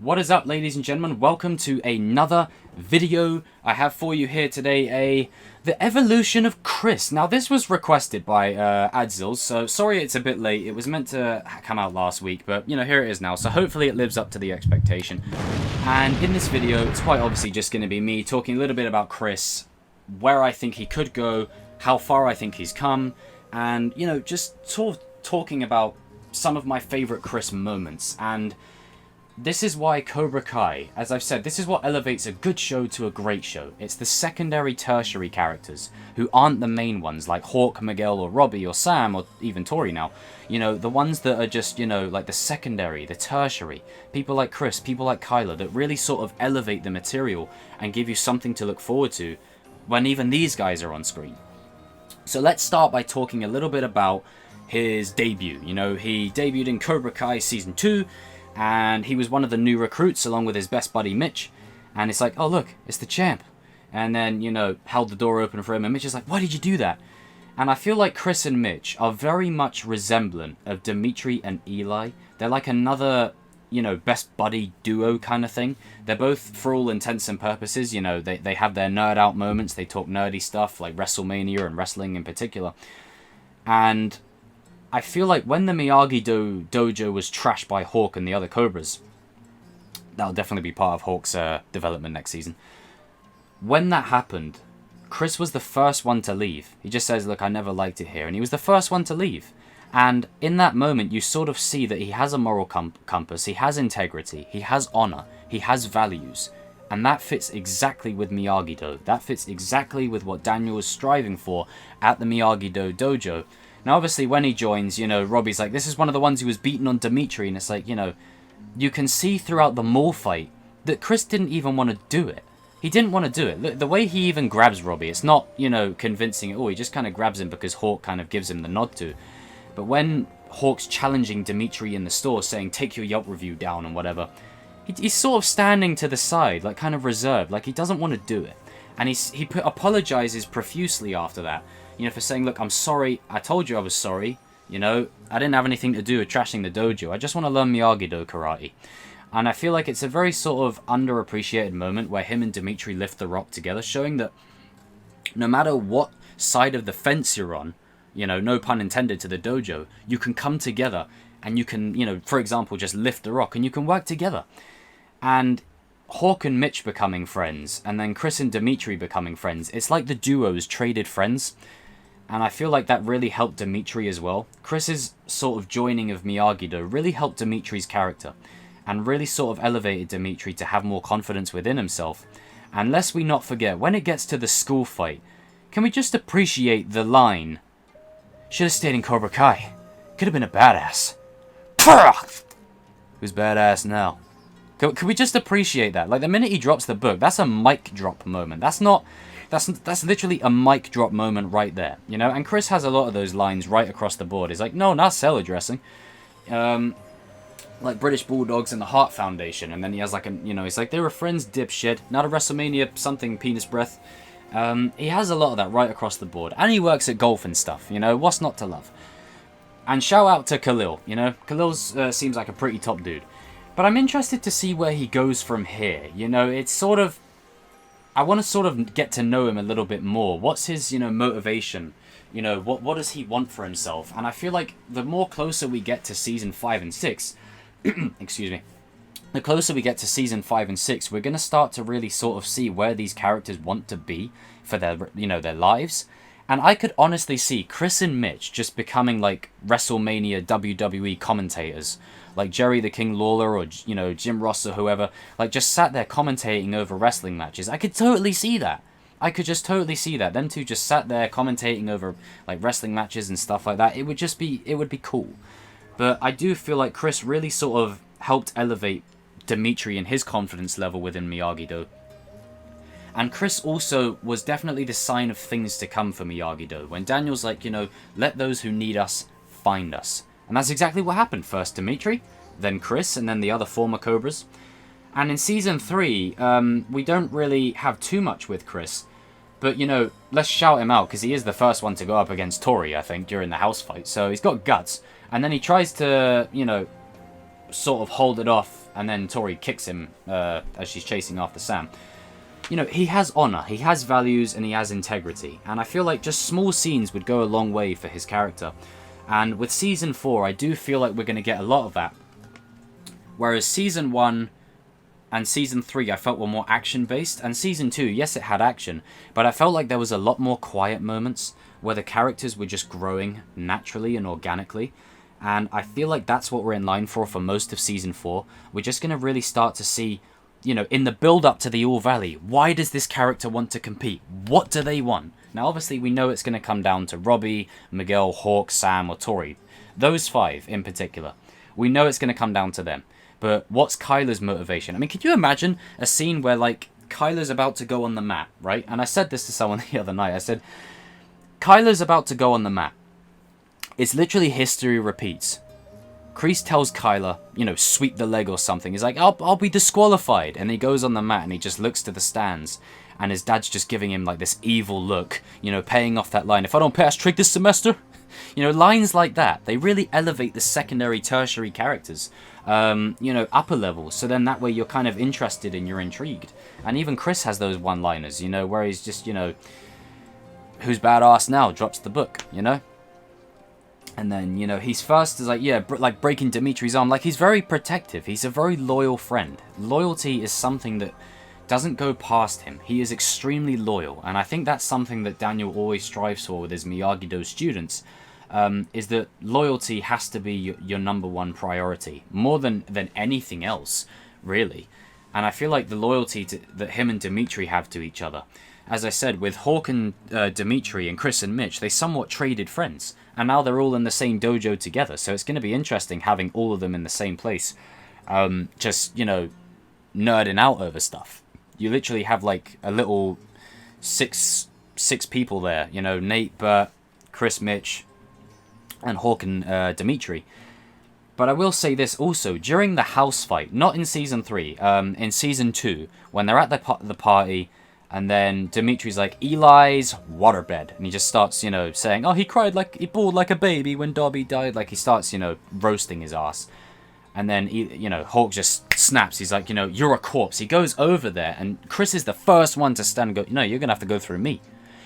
What is up, ladies and gentlemen? Welcome to another video. I have for you here today the evolution of Chris. Now, this was requested by Adzils, so sorry it's a bit late. It was meant to come out last week, but you know, here it is now. So hopefully it lives up to the expectation. And in this video, it's quite obviously just going to be me talking a little bit about Chris, where I think he could go, how far I think he's come, and you know, just sort of talking about some of my favorite Chris moments. And this is why Cobra Kai, as I've said, this is what elevates a good show to a great show. It's the secondary, tertiary characters who aren't the main ones, like Hawk, Miguel, or Robbie, or Sam, or even Tori now. You know, the ones that are just, you know, like the secondary, the tertiary. People like Chris, people like Kyler, that really sort of elevate the material and give you something to look forward to when even these guys are on screen. So let's start by talking a little bit about his debut. You know, he debuted in Cobra Kai Season 2, and he was one of the new recruits along with his best buddy Mitch. And it's like, oh look, it's the champ. And then, you know, held the door open for him, and Mitch is like, why did you do that? And I feel like Chris and Mitch are very much resemblant of Dimitri and Eli. They're like another, you know, best buddy duo kind of thing. They're both, for all intents and purposes, you know, they have their nerd out moments. They talk nerdy stuff like WrestleMania and wrestling in particular. And I feel like when the Miyagi dojo was trashed by Hawk and the other Cobras, that'll definitely be part of Hawk's development next season. When that happened, Chris was the first one to leave. He just says, look, I never liked it here. And he was the first one to leave. And in that moment, you sort of see that he has a moral compass, he has integrity, he has honor, he has values. And that fits exactly with Miyagi-Do. That fits exactly with what Daniel was striving for at the Miyagi-Do dojo. Now, obviously, when he joins, you know, Robbie's like, this is one of the ones who was beaten on Dimitri. And it's like, you know, you can see throughout the mall fight that Chris didn't even want to do it. He didn't want to do it. Look, the way he even grabs Robbie, it's not, you know, convincing at all. He just kind of grabs him because Hawk kind of gives him the nod to. But when Hawk's challenging Dimitri in the store, saying, take your Yelp review down and whatever, he's sort of standing to the side, like kind of reserved, like he doesn't want to do it. And he apologizes profusely after that. You know, for saying, look, I'm sorry, I told you I was sorry, you know, I didn't have anything to do with trashing the dojo, I just want to learn Miyagi-Do karate. And I feel like it's a very sort of underappreciated moment where him and Dimitri lift the rock together, showing that no matter what side of the fence you're on, you know, no pun intended to the dojo, you can come together and you can, you know, for example, just lift the rock and you can work together. And Hawk and Mitch becoming friends, and then Chris and Dimitri becoming friends, it's like the duos traded friends. And I feel like that really helped Dimitri as well. Chris's sort of joining of Miyagi-Do really helped Dimitri's character, and really sort of elevated Dimitri to have more confidence within himself. And lest we not forget, when it gets to the school fight, can we just appreciate the line, should have stayed in Cobra Kai, could have been a badass. Who's badass now? Can we just appreciate that? Like, the minute he drops the book, that's a mic drop moment. That's literally a mic drop moment right there, you know? And Chris has a lot of those lines right across the board. He's like, no, not cellar dressing. Like British Bulldogs and the Heart Foundation. And then he has like you know, he's like, they were friends, dipshit. Not a WrestleMania something penis breath. He has a lot of that right across the board. And he works at golf and stuff, you know? What's not to love? And shout out to Khalil, you know? Khalil's seems like a pretty top dude. But I'm interested to see where he goes from here. You know, it's sort of, I want to sort of get to know him a little bit more. What's his, you know, motivation? You know, what does he want for himself? And I feel like the more closer we get to season 5 and 6, excuse me, the closer we get to season 5 and 6, we're going to start to really sort of see where these characters want to be for their, you know, their lives. And I could honestly see Chris and Mitch just becoming like WrestleMania WWE commentators. Like Jerry the King Lawler or, you know, Jim Ross or whoever. Like, just sat there commentating over wrestling matches. I could totally see that. I could just totally see that. Them two just sat there commentating over, like, wrestling matches and stuff like that. It would just be, it would be cool. But I do feel like Chris really sort of helped elevate Dimitri and his confidence level within Miyagi-Do. And Chris also was definitely the sign of things to come for Miyagi-Do. When Daniel's like, you know, let those who need us find us. And that's exactly what happened. First Dimitri, then Chris, and then the other former Cobras. And in Season 3, we don't really have too much with Chris. But, you know, let's shout him out, because he is the first one to go up against Tori, I think, during the house fight. So he's got guts. And then he tries to, you know, sort of hold it off and then Tori kicks him as she's chasing after Sam. You know, he has honor, he has values, and he has integrity. And I feel like just small scenes would go a long way for his character. And with Season 4, I do feel like we're going to get a lot of that. Whereas Season 1 and Season 3 I felt were more action-based. And Season 2, yes, it had action. But I felt like there was a lot more quiet moments where the characters were just growing naturally and organically. And I feel like that's what we're in line for most of Season 4. We're just going to really start to see, you know, in the build-up to the All Valley, why does this character want to compete? What do they want? Now, obviously, we know it's going to come down to Robbie, Miguel, Hawk, Sam, or Tori. Those 5 in particular. We know it's going to come down to them. But what's Kyler's motivation? I mean, could you imagine a scene where, like, Kyler's about to go on the mat, right? And I said this to someone the other night. I said, Kyler's about to go on the mat. It's literally history repeats. Kreese tells Kyler, you know, sweep the leg or something. He's like, I'll be disqualified. And he goes on the mat and he just looks to the stands. And his dad's just giving him, like, this evil look. You know, paying off that line. If I don't pass trig this semester. You know, lines like that. They really elevate the secondary, tertiary characters. You know, upper levels. So then that way you're kind of interested and you're intrigued. And even Chris has those one-liners, you know, where he's just, you know, who's badass now? Drops the book, you know? And then, you know, he's first is like, yeah, like breaking Dimitri's arm. Like, he's very protective. He's a very loyal friend. Loyalty is something that doesn't go past him. He is extremely loyal. And I think that's something that Daniel always strives for with his Miyagi-Do students. Is that loyalty has to be your number one priority. More than anything else, really. And I feel like the loyalty that him and Dimitri have to each other. As I said, with Hawk and Dimitri and Chris and Mitch, they somewhat traded friends. And now they're all in the same dojo together. So it's going to be interesting having all of them in the same place. Just, you know, nerding out over stuff. You literally have like a little six people there. You know, Nate, Bert, Chris, Mitch, and Hawk and Dimitri. But I will say this also, during the house fight, not in Season 3, in Season 2, when they're at the party... And then Dimitri's like, Eli's waterbed. And he just starts, you know, saying, oh, he bawled like a baby when Dobby died. Like, he starts, you know, roasting his ass. And then, you know, Hawk just snaps. He's like, you know, you're a corpse. He goes over there. And Chris is the first one to stand and go, no, you're going to have to go through me.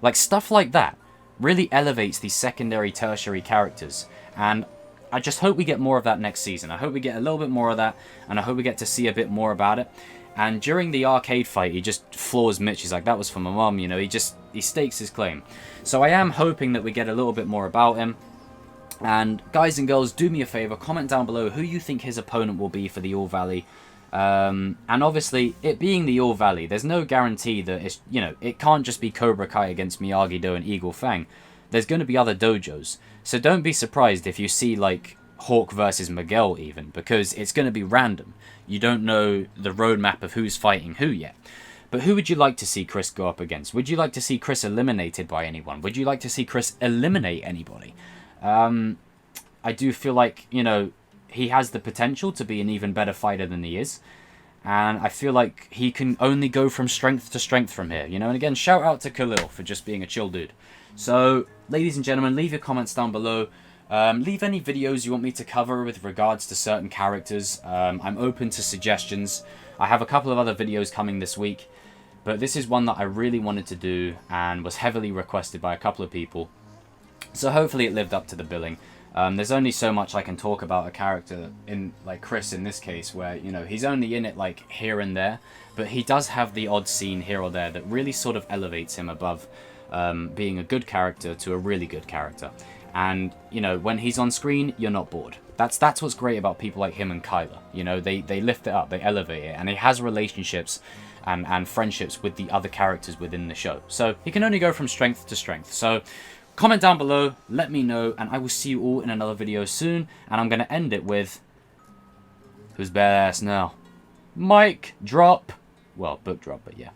Like, stuff like that really elevates these secondary, tertiary characters. And I just hope we get more of that next season. I hope we get a little bit more of that. And I hope we get to see a bit more about it. And during the arcade fight, he just floors Mitch. He's like, that was for my mom, you know. He stakes his claim. So I am hoping that we get a little bit more about him. And guys and girls, do me a favor, comment down below who you think his opponent will be for the All Valley. And obviously, it being the All Valley, there's no guarantee that it's, you know, it can't just be Cobra Kai against Miyagi-Do and Eagle Fang. There's going to be other dojos. So don't be surprised if you see, like, Hawk versus Miguel even, because it's going to be random. You don't know the roadmap of who's fighting who yet. But who would you like to see Chris go up against? Would you like to see Chris eliminated by anyone? Would you like to see Chris eliminate anybody? I do feel like, you know, he has the potential to be an even better fighter than he is. And I feel like he can only go from strength to strength from here, you know. And again, shout out to Khalil for just being a chill dude. So, ladies and gentlemen, leave your comments down below. Leave any videos you want me to cover with regards to certain characters. I'm open to suggestions. I have a couple of other videos coming this week, but this is one that I really wanted to do and was heavily requested by a couple of people. So hopefully it lived up to the billing. There's only so much I can talk about a character, in like Chris in this case, where, you know, he's only in it like here and there, but he does have the odd scene here or there that really sort of elevates him above being a good character to a really good character. And, you know, when he's on screen, you're not bored. That's what's great about people like him and Kyler. You know, they lift it up, they elevate it, and he has relationships and friendships with the other characters within the show. So he can only go from strength to strength. So comment down below, let me know, and I will see you all in another video soon. And I'm going to end it with, who's badass now? Mic drop. Well, book drop, but yeah.